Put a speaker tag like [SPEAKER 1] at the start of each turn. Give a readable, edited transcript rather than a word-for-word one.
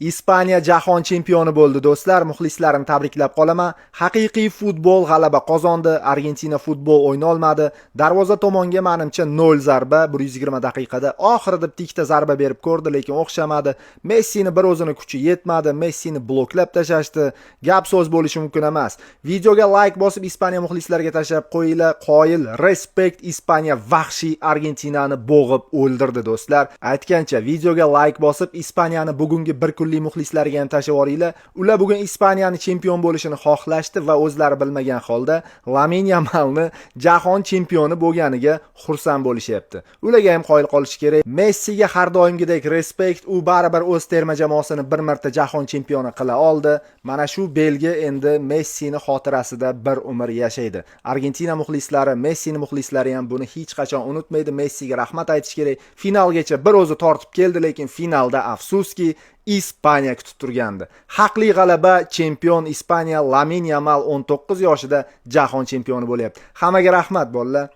[SPEAKER 1] Ispaniya jahon chempioni bo'ldi do'stlar. Muxlislarim tabriklab qolaman. Haqiqiy futbol g'alaba qozondi. Argentina futbol o'yna olmadi. Darvoza tomonga menimcha 0 zarba 120 daqiqada. Oxirida ikkita zarba berib ko'rdi, lekin o'xshamadi. Messini bir o'zini kuchi yetmadi. Messini bloklab tashashdi. Gap so'z bo'lishi mumkin emas. Videoga like bosib Ispaniya muxlislariga tashlab qo'yinglar. Qoyil, respekt, Ispaniya vahshiy Argentinani bo'g'ib o'ldirdi do'stlar. Aytgancha videoga like bosib Ispaniyani bugungi bir kun muxlislariga ham tashlab yuboringlar. Ular bugun Ispaniyani chempion bo'lishini xohlashdi va o'zlari bilmagan holda Lamine Yamalni jahon chempioni bo'lganiga xursand bo'lishyapti. Ularga ham qoyil qolish kerak. Messiga har doimgidek respekt, u baribir o'z terma jamoasini bir marta jahon chempioni qila oldi. Mana shu belgi endi Messini xotirasida bir umr yashaydi. Argentina muxlislari, Messini muxlislari ham buni hech qachon unutmaydi. Messiga rahmat aytish kerak. Finalgacha bir o'zi tortib keldi, lekin finalda afsuski Ispaniya kutib turgandi. Haqli g'alaba, chempion Ispaniya. Lamine Yamal 19 yoshida jahon chempioni bo'lyapti. Hammaga rahmat bolalar.